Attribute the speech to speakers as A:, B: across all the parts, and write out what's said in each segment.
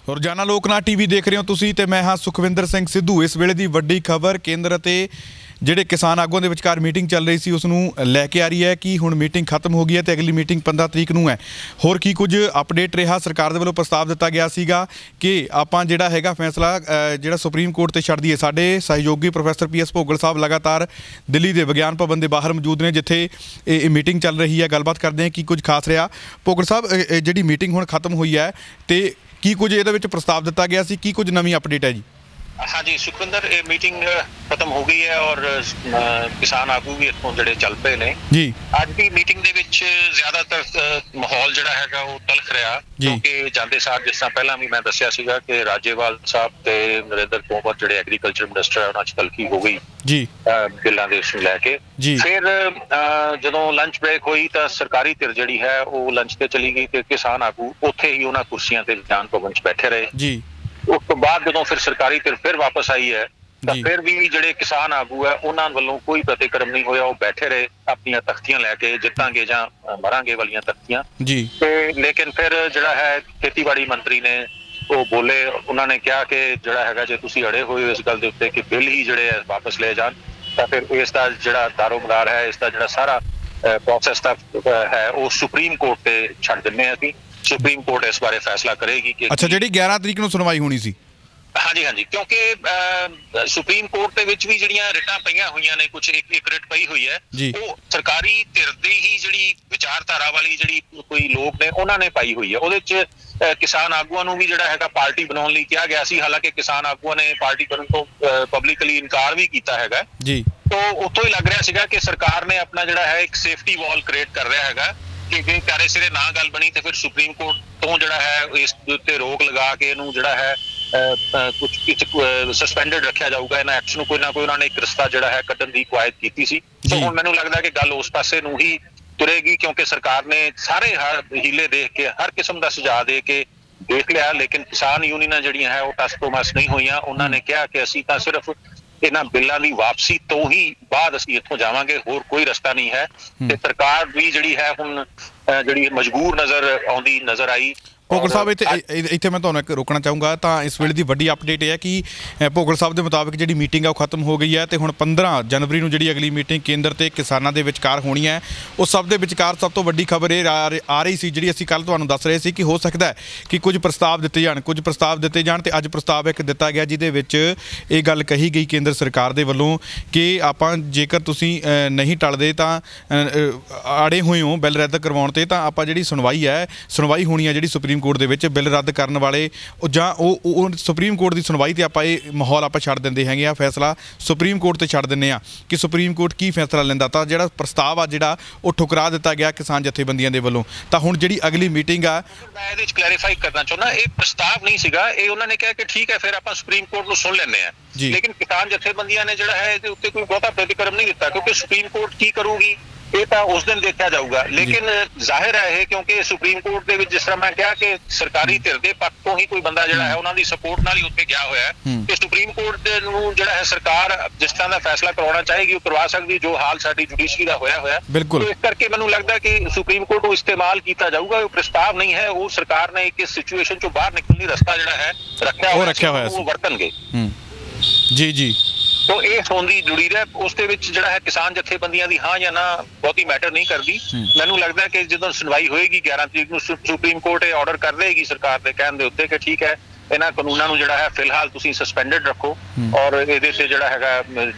A: ਰੋਜ਼ਾਨਾ ਲੋਕਨਾਥ टीवी देख रहे हो तुसीं ते मैं हाँ सुखविंदर सिंह सिद्धू। इस वेले दी वड्डी खबर केंद्र ते ਜਿਹੜੇ किसान आगूआं ਦੇ ਵਿਚਕਾਰ मीटिंग ਚੱਲ ਰਹੀ ਸੀ ਉਸ ਨੂੰ ਲੈ ਕੇ ਆ ਰਹੀ ਹੈ ਕਿ ਹੁਣ मीटिंग खत्म हो गई है ਤੇ अगली मीटिंग 15 ਤਰੀਕ ਨੂੰ ਹੈ। ਹੋਰ ਕੀ ਕੁਝ ਅਪਡੇਟ ਰਿਹਾ? ਸਰਕਾਰ ਦੇ ਵੱਲੋਂ ਪ੍ਰਸਤਾਵ ਦਿੱਤਾ ਗਿਆ ਸੀਗਾ ਕਿ ਆਪਾਂ ਜਿਹੜਾ ਹੈਗਾ ਫੈਸਲਾ ਜਿਹੜਾ ਸੁਪਰੀਮ ਕੋਰਟ ਤੇ ਛੱਡ ਦਈਏ। ਸਾਡੇ ਸਹਿਯੋਗੀ ਪ੍ਰੋਫੈਸਰ PS ਭੋਗਲ ਸਾਹਿਬ ਲਗਾਤਾਰ ਦਿੱਲੀ ਦੇ ਵਿਗਿਆਨ ਭਵਨ ਦੇ ਬਾਹਰ ਮੌਜੂਦ ਨੇ ਜਿੱਥੇ ਇਹ मीटिंग ਚੱਲ ਰਹੀ ਹੈ। ਗੱਲਬਾਤ ਕਰਦੇ ਹਾਂ ਕੀ ਕੁਝ ਖਾਸ ਰਿਹਾ। ਭੋਗਲ ਸਾਹਿਬ, ਜਿਹੜੀ मीटिंग ਹੁਣ ਖਤਮ ਹੋਈ ਹੈ ਤੇ ਕੀ ਕੁਝ ਇਹਦੇ ਵਿੱਚ ਪ੍ਰਸਤਾਵ ਦਿੱਤਾ ਗਿਆ ਸੀ, ਕੀ ਕੁਝ ਨਵੀਂ ਅਪਡੇਟ ਹੈ ਜੀ?
B: हाँ जी सुखविंदर, ये मीटिंग खत्म हो गई है और किसान आगू भी इत्थों जिहड़े चल पे ने
A: जी।
B: अज की मीटिंग दे विच ज़्यादातर माहौल जिहड़ा हैगा वो तलख रहा, क्योंकि जांदे सार जिस तरह पहला भी मैं दस्सिया सीगा कि राजेवाल साहब ते नरेंद्र तोमर जिहड़े एग्रीकल्चर मिनिस्टर है उन्हां च तलखी हो गई
A: जी
B: बिल्लां दे इशू लैके। फिर जदों लंच ब्रेक हुई तो सरकारी धिर जिहड़ी है वो लंच ते चली गई ते किसान आगू उत्थे ही उन्हां कुर्सियां ते विधान भवन च बैठे रहे जी। उस तो बाद जो फिर सरकारी धिर फिर वापस आई है तो फिर भी जिहड़े किसान आगू है उन्हां वल्लों कोई प्रतिक्रम नहीं होया, वो बैठे रहे अपनी तख्तियां लैके जितांगे जां मरांगे वालियां तख्तियां जी। ते लेकिन फिर जिहड़ा है खेतीबाड़ी मंत्री ने वो बोले, उन्होंने कहा कि जिहड़ा हैगा जे तुसीं अड़े होए इस गल दे उत्ते कि बिल ही जिहड़े वापस ले जान तो फिर इसका जिहड़ा दारोमदार है इसका जिहड़ा सारा प्रोसैस है वो सुप्रीम कोर्ट ते छड्ड दिंदे असीं। सुप्रीम कोर्ट इस बारे फैसला करेगी कि
A: अच्छा जी 11 तरीक ਨੂੰ ਸੁਣਵਾਈ ਹੋਣੀ ਸੀ।
B: हाँ जी हाँ जी, क्योंकि सुप्रीम कोर्ट ਦੇ ਵਿੱਚ ਵੀ ਜਿਹੜੀਆਂ ਰਿਟਾਂ ਪਈਆਂ ਹੋਈਆਂ ਨੇ, ਕੁਝ ਇੱਕ ਰਿਟ ਪਈ ਹੋਈ ਹੈ ਉਹ ਸਰਕਾਰੀ ਧਿਰ ਦੀ ਹੀ ਜਿਹੜੀ ਵਿਚਾਰਧਾਰਾ ਵਾਲੀ ਜਿਹੜੀ ਕੋਈ ਲੋਕ ਨੇ ਉਹਨਾਂ ਨੇ ਪਾਈ ਹੋਈ ਹੈ। ਉਹਦੇ ਵਿੱਚ ਕਿਸਾਨ ਆਗੂਆਂ ਨੂੰ ਵੀ ਜਿਹੜਾ ਹੈਗਾ ਪਾਰਟੀ ਬਣਾਉਣ ਲਈ ਕਿਹਾ ਗਿਆ ਸੀ, ਹਾਲਾਂਕਿ ਕਿਸਾਨ ਆਗੂਆਂ ਨੇ ਪਾਰਟੀ ਕਰਨ ਤੋਂ ਪਬਲਿਕਲੀ ਇਨਕਾਰ ਵੀ ਕੀਤਾ ਹੈਗਾ ਜੀ। ਤੋਂ ਉੱਥੋਂ ਹੀ ਲੱਗ ਰਿਹਾ ਸੀਗਾ ਕਿ ਸਰਕਾਰ ਨੇ ਆਪਣਾ ਜਿਹੜਾ ਹੈ ਇੱਕ ਸੇਫਟੀ ਵਾਲ ਕ੍ਰੀਏਟ ਕਰ ਰਿਹਾ ਹੈਗਾ ਕਿ ਜੇ ਚਾਰੇ ਸਿਰੇ ਨਾ ਗੱਲ ਬਣੀ ਤੇ ਫਿਰ ਸੁਪਰੀਮ ਕੋਰਟ ਤੋਂ ਜਿਹੜਾ ਹੈ ਇਸ ਦੇ ਉੱਤੇ ਰੋਕ ਲਗਾ ਕੇ ਇਹਨੂੰ ਜਿਹੜਾ ਹੈ ਕੁਝ ਸਸਪੈਂਡਡ ਰੱਖਿਆ ਜਾਊਗਾ। ਇਹਨਾਂ ਐਕਸ਼ਨ ਨੂੰ ਕੋਈ ਨਾ ਕੋਈ ਉਹਨਾਂ ਨੇ ਇੱਕ ਰਸਤਾ ਜਿਹੜਾ ਹੈ ਕੱਢਣ ਦੀ ਕਵਾਇਦ ਕੀਤੀ ਸੀ। ਸੋ ਹੁਣ ਮੈਨੂੰ ਲੱਗਦਾ ਕਿ ਗੱਲ ਉਸ ਪਾਸੇ ਨੂੰ ਹੀ ਤੁਰੇਗੀ, ਕਿਉਂਕਿ ਸਰਕਾਰ ਨੇ ਸਾਰੇ ਹੀਲੇ ਦੇਖ ਕੇ ਹਰ ਕਿਸਮ ਦਾ ਸੁਝਾਅ ਦੇ ਕੇ ਦੇਖ ਲਿਆ, ਲੇਕਿਨ ਕਿਸਾਨ ਯੂਨੀਅਨਾਂ ਜਿਹੜੀਆਂ ਹੈ ਉਹ ਟਸ ਤੋਂ ਮਸ ਨਹੀਂ ਹੋਈਆਂ। ਉਹਨਾਂ ਨੇ ਕਿਹਾ ਕਿ ਅਸੀਂ ਤਾਂ ਸਿਰਫ ਇਹਨਾਂ ਬਿੱਲਾਂ ਦੀ ਵਾਪਸੀ ਤੋਂ ਹੀ ਬਾਅਦ ਅਸੀਂ ਇੱਥੋਂ ਜਾਵਾਂਗੇ, ਹੋਰ ਕੋਈ ਰਸਤਾ ਨਹੀਂ ਹੈ। ਤੇ ਸਰਕਾਰ ਵੀ ਜਿਹੜੀ ਹੈ ਹੁਣ ਜਿਹੜੀ ਮਜਬੂਰ ਨਜ਼ਰ ਆਈ। ਭੋਗਲ ਸਾਹਿਬ
A: ਇੱਥੇ ਮੈਂ ਤੁਹਾਨੂੰ ਇੱਕ ਰੋਕਣਾ ਚਾਹੂੰਗਾ ਤਾਂ ਇਸ ਵੇਲੇ ਦੀ ਵੱਡੀ ਅਪਡੇਟ ਇਹ ਹੈ ਕਿ ਭੋਗਲ ਸਾਹਿਬ ਦੇ ਮੁਤਾਬਿਕ ਜਿਹੜੀ ਮੀਟਿੰਗ ਆ ਉਹ ਖਤਮ ਹੋ ਗਈ ਹੈ ਤੇ ਹੁਣ 15 ਜਨਵਰੀ ਨੂੰ ਜਿਹੜੀ ਅਗਲੀ ਮੀਟਿੰਗ ਕੇਂਦਰ ਤੇ ਕਿਸਾਨਾਂ ਦੇ ਵਿਚਕਾਰ ਹੋਣੀ ਹੈ। ਉਸ ਸਭ ਦੇ ਵਿਚਕਾਰ ਸਭ ਤੋਂ ਵੱਡੀ ਖਬਰ ਇਹ ਆ ਰਹੀ ਸੀ ਜਿਹੜੀ ਅਸੀਂ ਕੱਲ ਤੁਹਾਨੂੰ ਦੱਸ ਰਹੇ ਸੀ ਕਿ ਹੋ ਸਕਦਾ ਹੈ ਕਿ ਕੁਝ ਪ੍ਰਸਤਾਵ ਦਿੱਤੇ ਜਾਣ ਤੇ ਅੱਜ ਪ੍ਰਸਤਾਵ ਇੱਕ ਦਿੱਤਾ ਗਿਆ ਜਿਹਦੇ ਵਿੱਚ ਇਹ ਗੱਲ ਕਹੀ ਗਈ ਕੇਂਦਰ ਸਰਕਾਰ ਦੇ ਵੱਲੋਂ ਕਿ ਆਪਾਂ ਜੇਕਰ ਤੁਸੀਂ ਨਹੀਂ ਟਲਦੇ ਤਾਂ ਆੜੇ ਹੋਏ ਹੋ ਬਿੱਲ ਰੱਦ ਕਰਵਾਉਣ ਤੇ ਤਾਂ ਆਪਾਂ ਜਿਹੜੀ ਸੁਣਵਾਈ ਹੋਣੀ ਹੈ ਜਿਹੜੀ ਸੁਪਰੀਮ ਕੋਰਟ ਦੇ ਵਿੱਚ ਬਿੱਲ ਰੱਦ ਕਰਨ ਵਾਲੇ ਜਾਂ ਉਹ ਸੁਪਰੀਮ ਕੋਰਟ ਦੀ ਸੁਣਵਾਈ ਤੇ ਆਪਾਂ ਇਹ ਮਾਹੌਲ ਆਪਾਂ ਛੱਡ ਦਿੰਦੇ ਹੈਗੇ ਆ, ਫੈਸਲਾ ਸੁਪਰੀਮ ਕੋਰਟ ਤੇ ਛੱਡ ਦਿੰਦੇ ਆ ਕਿ ਸੁਪਰੀਮ ਕੋਰਟ ਕੀ ਫੈਸਲਾ ਲੈਂਦਾ। ਤਾਂ ਜਿਹੜਾ ਪ੍ਰਸਤਾਵ ਆ ਜਿਹੜਾ ਉਹ ਠੁਕਰਾ ਦਿੱਤਾ ਗਿਆ ਕਿਸਾਨ ਜਥੇਬੰਦੀਆਂ ਦੇ ਵੱਲੋਂ। ਤਾਂ ਹੁਣ ਜਿਹੜੀ ਅਗਲੀ ਮੀਟਿੰਗ ਆ
B: ਮੈਂ ਇਹਦੇ ਵਿੱਚ ਕਲੈਰੀਫਾਈ ਕਰਨਾ ਚਾਹੁੰਦਾ, ਇਹ ਪ੍ਰਸਤਾਵ ਨਹੀਂ ਸੀਗਾ, ਇਹ ਉਹਨਾਂ ਨੇ ਕਿਹਾ ਕਿ ਠੀਕ ਹੈ ਫਿਰ ਆਪਾਂ ਸੁਪਰੀਮ ਕੋਰਟ ਨੂੰ ਸੁਣ ਲੈਂਦੇ ਆ, ਲੇਕਿਨ ਕਿਸਾਨ ਜਥੇਬੰਦੀਆਂ ਨੇ ਜਿਹੜਾ ਹੈ ਇਹਦੇ ਉੱਤੇ ਕੋਈ ਬਹੁਤਾ ਪ੍ਰਤੀਕਰਮ ਨਹੀਂ ਦਿੱਤਾ ਕਿਉਂਕਿ ਸੁਪਰੀਮ ਕੋਰਟ ਕੀ ਕਰੂਗੀ ਇਹ ਤਾਂ ਉਸ ਦਿਨ ਦੇਖਿਆ ਜਾਊਗਾ। ਲੇਕਿਨ ਜ਼ਾਹਿਰ ਹੈ ਇਹ ਕਿਉਂਕਿ ਸੁਪਰੀਮ ਕੋਰਟ ਦੇ ਵਿੱਚ ਜਿਸ ਤਰ੍ਹਾਂ ਮੈਂ ਕਿਹਾ ਕਿ ਸਰਕਾਰੀ ਧਿਰ ਦੇ ਪੱਖ ਤੋਂ ਹੀ ਕੋਈ ਬੰਦਾ ਜਿਹੜਾ ਹੈ ਉਹਨਾਂ ਦੀ ਸਪੋਰਟ ਨਾਲ ਹੀ ਉੱਥੇ ਗਿਆ ਹੋਇਆ ਹੈ ਤੇ ਸੁਪਰੀਮ ਕੋਰਟ ਨੂੰ ਜਿਹੜਾ ਹੈ ਸਰਕਾਰ ਜਿਸ ਤਰ੍ਹਾਂ ਦਾ ਫੈਸਲਾ ਕਰਵਾਉਣਾ ਚਾਹੇਗੀ ਉਹ ਕਰਵਾ ਸਕਦੀ, ਜੋ ਹਾਲ ਸਾਡੀ ਜੁਡੀਸ਼ਰੀ ਦਾ ਹੋਇਆ ਬਿਲਕੁਲ। ਇਸ ਕਰਕੇ ਮੈਨੂੰ ਲੱਗਦਾ ਕਿ ਸੁਪਰੀਮ ਕੋਰਟ ਨੂੰ ਇਸਤੇਮਾਲ ਕੀਤਾ ਜਾਊਗਾ। ਉਹ ਪ੍ਰਸਤਾਵ ਨਹੀਂ ਹੈ, ਉਹ ਸਰਕਾਰ ਨੇ ਇੱਕ ਸਿਚੁਏਸ਼ਨ ਚੋਂ ਬਾਹਰ ਨਿਕਲਣ ਦੀ ਰਸਤਾ ਜਿਹੜਾ ਹੈ ਰੱਖਿਆ ਹੋਇਆ ਉਹ ਵਰਤਣਗੇ ਜੀ। तो ये होने की जरूरी है, उस जड़ा है किसान जथेबंदियां दी हाँ या ना बहुती मैटर नहीं करती। मैनू लगता है कि जो सुनवाई होएगी 11 तरीक को सुप्रीम कोर्ट ऑर्डर कर देगी सरकार के कहने उत्ते कि ठीक है इन्हां कानूनां नूं जिहड़ा है फिलहाल तुसीं सस्पेंडेड रखो और इहदे ते जिहड़ा हैगा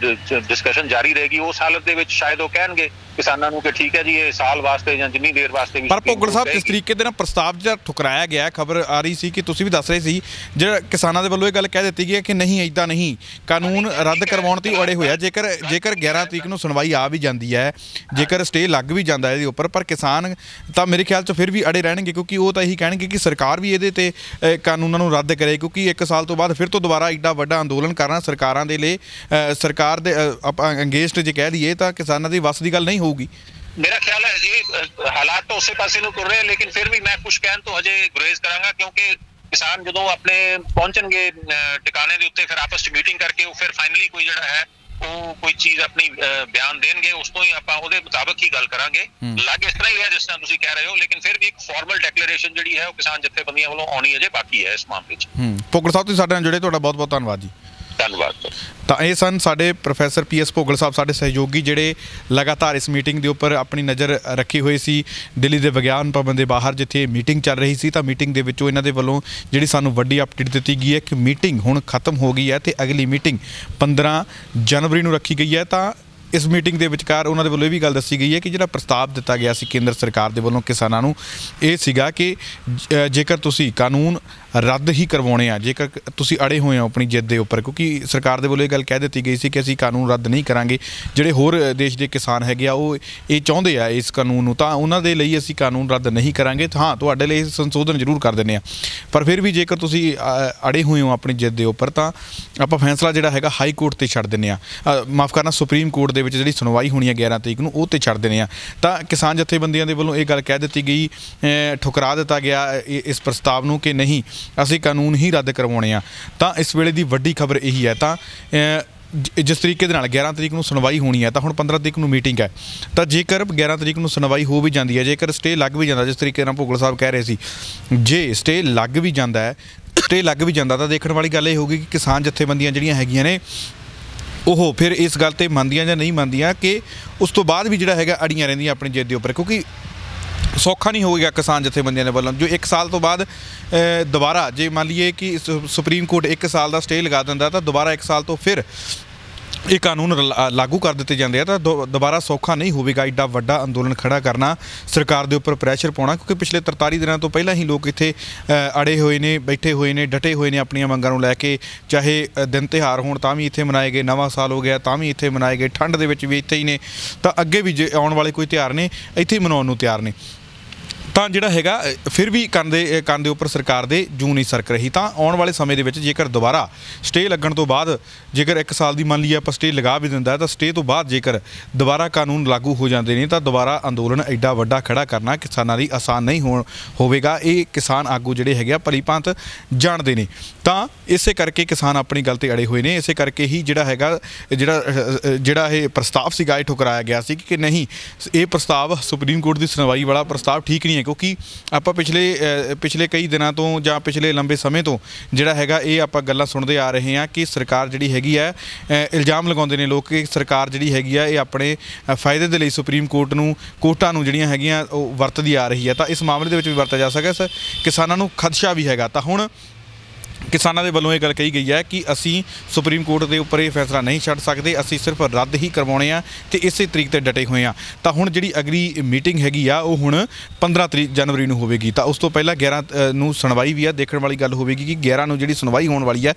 B: डिस्कशन जारी रहेगी। उस हालत दे विच शायद वो कहणगे किसानां नूं कि ठीक है जी ये साल वास्ते जां जिन्नी देर वास्ते भी।
A: पर भोगल साहब जिस तरीके दे नाल प्रस्ताव जिहड़ा ठुकराया गया, खबर आ रही सी कि तुसीं भी दस रहे सी जिहड़ा किसानां दे वल्लों इह गल कह दित्ती गई कि नहीं इदां नहीं, कानून रद्द करवाउण ते अड़े होया। जेकर 11 तरीक नूं सुनवाई आ भी जांदी है, जेकर स्टे लग भी जांदा इहदे उपर, पर किसान तां मेरे ख्याल च फिर भी अड़े रहणगे क्योंकि वो तां यही कहणगे कि सरकार भी इहदे ते कानूनां नूं रद्द करे क्योंकि 1 साल तो बाद फिर तो दोबारा एडा वड्डा अंदोलन करना सरकारां दे लई सरकार दे आपां अंगेस्ट जे कह लईए तां किसानां दी वस दी गल नहीं होऊगी।
B: मेरा ख्याल है जी हालात तो उस पासे नूं तुर रहे हैं, लेकिन फिर भी मैं कुछ कहण तो हजे गुरेज करांगा क्योंकि किसान जो अपने पहुंचणगे टिकाने दे उत्ते फिर आपस च मीटिंग करके वो फिर फाइनली कोई जिहड़ा है ਉਹ ਕੋਈ ਚੀਜ਼ ਆਪਣੀ ਬਿਆਨ ਦੇਣਗੇ, ਉਸ ਤੋਂ ਹੀ ਆਪਾਂ ਉਹਦੇ ਮੁਤਾਬਕ ਹੀ ਗੱਲ ਕਰਾਂਗੇ। ਲੱਗ ਇਸ ਤਰ੍ਹਾਂ ਹੀ ਹੈ ਜਿਸ ਤਰ੍ਹਾਂ ਤੁਸੀਂ ਕਹਿ ਰਹੇ ਹੋ, ਲੇਕਿਨ ਫਿਰ ਵੀ ਇੱਕ ਫਾਰਮਲ ਡੈਕਲੇਰੇਸ਼ਨ ਜਿਹੜੀ ਹੈ ਉਹ ਕਿਸਾਨ ਜਥੇਬੰਦੀਆਂ ਵੱਲੋਂ ਆਉਣੀ ਅਜੇ ਬਾਕੀ ਹੈ ਇਸ ਮਾਮਲੇ 'ਚ।
A: ਭੋਗਲ ਸਾਹਿਬ ਤੁਸੀਂ ਸਾਡੇ ਨਾਲ ਜੁੜੇ, ਤੁਹਾਡਾ ਬਹੁਤ ਬਹੁਤ ਧੰਨਵਾਦ ਜੀ।
B: ਧੰਨਵਾਦ।
A: ਤਾਂ ਇਹ ਸਨ ਸਾਡੇ ਪ੍ਰੋਫੈਸਰ PS ਭੋਗਲ ਸਾਹਿਬ, ਸਾਡੇ ਸਹਿਯੋਗੀ, ਜਿਹੜੇ ਲਗਾਤਾਰ ਇਸ ਮੀਟਿੰਗ ਦੇ ਉੱਪਰ ਆਪਣੀ ਨਜ਼ਰ ਰੱਖੀ ਹੋਈ ਸੀ ਦਿੱਲੀ ਦੇ ਵਿਗਿਆਨ ਭਵਨ ਦੇ ਬਾਹਰ, ਜਿੱਥੇ ਮੀਟਿੰਗ ਚੱਲ ਰਹੀ ਸੀ। ਤਾਂ ਮੀਟਿੰਗ ਦੇ ਵਿੱਚੋਂ ਇਹਨਾਂ ਦੇ ਵੱਲੋਂ ਜਿਹੜੀ ਸਾਨੂੰ ਵੱਡੀ ਅਪਡੇਟ ਦਿੱਤੀ ਗਈ ਹੈ ਕਿ ਮੀਟਿੰਗ ਹੁਣ ਖਤਮ ਹੋ ਗਈ ਹੈ ਤੇ ਅਗਲੀ ਮੀਟਿੰਗ 15 ਜਨਵਰੀ ਨੂੰ ਰੱਖੀ ਗਈ ਹੈ। ਤਾਂ ਇਸ ਮੀਟਿੰਗ ਦੇ ਵਿਚਕਾਰ ਉਹਨਾਂ ਦੇ ਵੱਲੋਂ ਇਹ ਵੀ ਗੱਲ ਦੱਸੀ ਗਈ ਹੈ ਕਿ ਜਿਹੜਾ ਪ੍ਰਸਤਾਵ ਦਿੱਤਾ ਗਿਆ ਸੀ ਕੇਂਦਰ ਸਰਕਾਰ ਦੇ ਵੱਲੋਂ ਕਿਸਾਨਾਂ ਨੂੰ, ਇਹ ਸੀਗਾ ਕਿ ਜੇਕਰ ਤੁਸੀਂ ਕਾਨੂੰਨ ਰੱਦ ਹੀ ਕਰਵਾਉਣੇ ਆ, ਜੇਕਰ ਤੁਸੀਂ ਅੜੇ ਹੋਏ ਹੋ ਆਪਣੀ ਜਿੱਦ ਦੇ ਉੱਪਰ, ਕਿਉਂਕਿ ਸਰਕਾਰ ਦੇ ਵੱਲੋਂ ਇਹ ਗੱਲ ਕਹਿ ਦਿੱਤੀ ਗਈ ਸੀ ਕਿ ਅਸੀਂ ਕਾਨੂੰਨ ਰੱਦ ਨਹੀਂ ਕਰਾਂਗੇ। ਜਿਹੜੇ ਹੋਰ ਦੇਸ਼ ਦੇ ਕਿਸਾਨ ਹੈਗੇ ਆ ਉਹ ਇਹ ਚਾਹੁੰਦੇ ਆ ਇਸ ਕਾਨੂੰਨ ਨੂੰ, ਤਾਂ ਉਹਨਾਂ ਦੇ ਲਈ ਅਸੀਂ ਕਾਨੂੰਨ ਰੱਦ ਨਹੀਂ ਕਰਾਂਗੇ। ਹਾਂ, ਤੁਹਾਡੇ ਲਈ ਸੰਸ਼ੋਧਨ ਜ਼ਰੂਰ ਕਰ ਦਿੰਦੇ ਆ, ਪਰ ਫਿਰ ਵੀ ਜੇਕਰ ਤੁਸੀਂ ਅੜੇ ਹੋਏ ਹੋ ਆਪਣੀ ਜਿੱਦ ਦੇ ਉੱਪਰ, ਤਾਂ ਆਪਾਂ ਫੈਸਲਾ ਜਿਹੜਾ ਹੈਗਾ ਹਾਈ ਕੋਰਟ 'ਤੇ ਛੱਡ ਦਿੰਦੇ ਆ, ਮਾਫ ਕਰਨਾ ਸੁਪਰੀਮ ਕੋਰਟ ਦੇ ਵਿੱਚ ਜਿਹੜੀ ਸੁਣਵਾਈ ਹੋਣੀ ਹੈ 11 ਤਰੀਕ ਨੂੰ, ਉਹ 'ਤੇ ਛੱਡ ਦਿੰਦੇ ਆ। ਤਾਂ ਕਿਸਾਨ ਜਥੇਬੰਦੀਆਂ ਦੇ ਵੱਲੋਂ ਇਹ ਗੱਲ ਕਹਿ ਦਿੱਤੀ ਗਈ, ਠੁਕਰਾ ਦਿੱਤਾ ਗਿਆ ਇਸ ਪ੍ਰਸਤਾਵ ਨੂੰ ਕਿ ਨਹੀਂ, ਅਸੀਂ ਕਾਨੂੰਨ ਹੀ ਰੱਦ ਕਰਵਾਉਣੇ ਆ। ਤਾਂ ਇਸ ਵੇਲੇ ਦੀ ਵੱਡੀ ਖਬਰ ਇਹੀ ਹੈ। ਤਾਂ ਜਿਸ ਤਰੀਕੇ ਦੇ ਨਾਲ 11 ਤਰੀਕ ਨੂੰ ਸੁਣਵਾਈ ਹੋਣੀ ਹੈ, ਤਾਂ ਹੁਣ 15 ਤਰੀਕ ਨੂੰ ਮੀਟਿੰਗ ਹੈ। ਤਾਂ ਜੇਕਰ 11 ਤਰੀਕ ਨੂੰ ਸੁਣਵਾਈ ਹੋ ਵੀ ਜਾਂਦੀ ਹੈ, ਜੇਕਰ ਸਟੇ ਲੱਗ ਵੀ ਜਾਂਦਾ, ਜਿਸ ਤਰੀਕੇ ਨਾਲ ਭੋਗਲ ਸਾਹਿਬ ਕਹਿ ਰਹੇ ਸੀ, ਜੇ ਸਟੇ ਲੱਗ ਵੀ ਜਾਂਦਾ ਹੈ, ਤਾਂ ਦੇਖਣ ਵਾਲੀ ਗੱਲ ਇਹ ਹੋਊਗੀ ਕਿ ਕਿਸਾਨ ਜਥੇਬੰਦੀਆਂ ਜਿਹੜੀਆਂ ਹੈਗੀਆਂ ਨੇ ਉਹ ਫਿਰ ਇਸ ਗੱਲ 'ਤੇ ਮੰਨਦੀਆਂ ਜਾਂ ਨਹੀਂ ਮੰਨਦੀਆਂ ਕਿ ਉਸ ਤੋਂ ਬਾਅਦ ਵੀ ਜਿਹੜਾ ਹੈਗਾ ਅੜੀਆਂ ਰਹਿੰਦੀਆਂ ਆਪਣੀ ਜਿੱਦ ਦੇ ਉੱਪਰ, ਕਿਉਂਕਿ ਸੌਖਾ ਨਹੀਂ ਹੋਵੇਗਾ ਕਿਸਾਨ ਜਥੇਬੰਦੀਆਂ ਦੇ ਵੱਲੋਂ। ਜੋ 1 ਸਾਲ ਤੋਂ ਬਾਅਦ ਦੁਬਾਰਾ ਜੇ ਮੰਨ ਲਈਏ ਕਿ ਸੁਪਰੀਮ ਕੋਰਟ 1 ਸਾਲ ਦਾ ਸਟੇ ਲਗਾ ਦਿੰਦਾ, ਤਾਂ ਦੁਬਾਰਾ 1 ਸਾਲ ਤੋਂ ਫਿਰ ਇਹ ਕਾਨੂੰਨ ਲਾਗੂ ਕਰ ਦਿੱਤੇ ਜਾਂਦੇ ਆ, ਤਾਂ ਦੁਬਾਰਾ ਸੌਖਾ ਨਹੀਂ ਹੋਵੇਗਾ ਐਡਾ ਵੱਡਾ ਅੰਦੋਲਨ ਖੜਾ ਕਰਨਾ, ਸਰਕਾਰ ਦੇ ਉੱਪਰ ਪ੍ਰੈਸ਼ਰ ਪਾਉਣਾ, ਕਿਉਂਕਿ ਪਿਛਲੇ 43 ਦਿਨਾਂ ਤੋਂ ਪਹਿਲਾਂ ਹੀ ਲੋਕ ਇੱਥੇ ਅੜੇ ਹੋਏ ਨੇ, ਬੈਠੇ ਹੋਏ ਨੇ, ਡਟੇ ਹੋਏ ਨੇ ਆਪਣੀਆਂ ਮੰਗਾਂ ਨੂੰ ਲੈ ਕੇ। ਚਾਹੇ ਦਿਨ ਤਿਉਹਾਰ ਹੋਣ ਤਾਂ ਵੀ ਇੱਥੇ ਮਨਾਏ ਗਏ, ਨਵਾਂ ਸਾਲ ਹੋ ਗਿਆ ਤਾਂ ਵੀ ਇੱਥੇ ਮਨਾਏ ਗਏ, ਠੰਡ ਦੇ ਵਿੱਚ ਵੀ ਇੱਥੇ ਹੀ ਨੇ, ਤਾਂ ਅੱਗੇ ਵੀ ਜੇ ਆਉਣ ਵਾਲੇ ਕੋਈ ਤਿਉਹਾਰ ਨੇ ਇੱਥੇ ਹੀ ਮਨਾਉਣ ਨੂੰ ਤਿਆਰ ਨੇ। ਤਾਂ ਜਿਹੜਾ ਹੈਗਾ ਫਿਰ ਵੀ ਕੰਨ ਦੇ ਉੱਪਰ ਸਰਕਾਰ ਦੇ ਜੂੰ ਨਹੀਂ ਸਰਕ ਰਹੀ। ਤਾਂ ਆਉਣ ਵਾਲੇ ਸਮੇਂ ਦੇ ਵਿੱਚ ਜੇਕਰ ਦੁਬਾਰਾ ਸਟੇ ਲੱਗਣ ਤੋਂ ਬਾਅਦ, ਜੇਕਰ 1 ਸਾਲ ਦੀ ਮੰਨ ਲਈਏ ਆਪਾਂ ਸਟੇ ਲਗਾ ਵੀ ਦਿੰਦਾ, ਤਾਂ ਸਟੇ ਤੋਂ ਬਾਅਦ ਜੇਕਰ ਦੁਬਾਰਾ ਕਾਨੂੰਨ ਲਾਗੂ ਹੋ ਜਾਂਦੇ ਨੇ, ਤਾਂ ਦੁਬਾਰਾ ਅੰਦੋਲਨ ਐਡਾ ਵੱਡਾ ਖੜਾ ਕਰਨਾ ਕਿਸਾਨਾਂ ਲਈ ਆਸਾਨ ਨਹੀਂ ਹੋਵੇਗਾ। ਇਹ ਕਿਸਾਨ ਆਗੂ ਜਿਹੜੇ ਹੈਗੇ ਆ ਭਲੀ ਭਾਂਤ ਜਾਣਦੇ ਨੇ। ਤਾਂ ਇਸੇ ਕਰਕੇ ਕਿਸਾਨ ਆਪਣੀ ਗੱਲ 'ਤੇ ਅੜੇ ਹੋਏ ਨੇ। ਇਸੇ ਕਰਕੇ ਹੀ ਜਿਹੜਾ ਹੈਗਾ ਜਿਹੜਾ ਇਹ ਪ੍ਰਸਤਾਵ ਸੀਗਾ ਇਹ ਠੁਕਰਾਇਆ ਗਿਆ ਸੀ ਕਿ ਨਹੀਂ, ਇਹ ਪ੍ਰਸਤਾਵ ਸੁਪਰੀਮ ਕੋਰਟ ਦੀ ਸੁਣਵਾਈ ਵਾਲਾ ਪ੍ਰਸਤਾਵ ਠੀਕ ਨਹੀਂ ਹੈ, ਕਿਉਂਕਿ ਆਪਾਂ ਪਿਛਲੇ ਕਈ ਦਿਨਾਂ ਤੋਂ ਜਾਂ ਪਿਛਲੇ ਲੰਬੇ ਸਮੇਂ ਤੋਂ ਜਿਹੜਾ ਹੈਗਾ ਇਹ ਆਪਾਂ ਗੱਲਾਂ ਸੁਣਦੇ ਆ ਰਹੇ ਹਾਂ ਕਿ ਸਰਕਾਰ ਜਿਹੜੀ ਹੈਗੀ ਹੈ, ਇਲਜ਼ਾਮ ਲਗਾਉਂਦੇ ਨੇ ਲੋਕ ਕਿ ਸਰਕਾਰ ਜਿਹੜੀ ਹੈਗੀ ਆ ਇਹ ਆਪਣੇ ਫਾਇਦੇ ਦੇ ਲਈ ਸੁਪਰੀਮ ਕੋਰਟਾਂ ਨੂੰ ਜਿਹੜੀਆਂ ਹੈਗੀਆਂ ਉਹ ਵਰਤਦੀ ਆ ਰਹੀ ਹੈ। ਤਾਂ ਇਸ ਮਾਮਲੇ ਦੇ ਵਿੱਚ ਵੀ ਵਰਤਿਆ ਜਾ ਸਕਦਾ, ਕਿਸਾਨਾਂ ਨੂੰ ਖਦਸ਼ਾ ਵੀ ਹੈਗਾ। ਤਾਂ ਹੁਣ ਕਿਸਾਨਾਂ ਦੇ ਵੱਲੋਂ ਇਹ ਗੱਲ ਕਹੀ ਗਈ ਹੈ ਕਿ ਅਸੀਂ ਸੁਪਰੀਮ ਕੋਰਟ ਦੇ ਉੱਪਰ ਇਹ ਫੈਸਲਾ ਨਹੀਂ ਛੱਡ ਸਕਦੇ, ਅਸੀਂ ਸਿਰਫ ਰੱਦ ਹੀ ਕਰਵਾਉਣੇ ਆ ਤੇ ਇਸੇ ਤਰੀਕ ਤੇ ਡਟੇ ਹੋਏ ਆ। ਤਾਂ ਹੁਣ ਜਿਹੜੀ ਅਗਲੀ ਮੀਟਿੰਗ ਹੈਗੀ ਆ ਉਹ ਹੁਣ 15 ਜਨਵਰੀ ਨੂੰ ਹੋਵੇਗੀ। ਤਾਂ ਉਸ ਤੋਂ ਪਹਿਲਾਂ 11 ਨੂੰ ਸੁਣਵਾਈ ਵੀ ਆ। ਦੇਖਣ ਵਾਲੀ ਗੱਲ ਹੋਵੇਗੀ ਕਿ 11 ਨੂੰ ਜਿਹੜੀ ਸੁਣਵਾਈ ਹੋਣ ਵਾਲੀ ਹੈ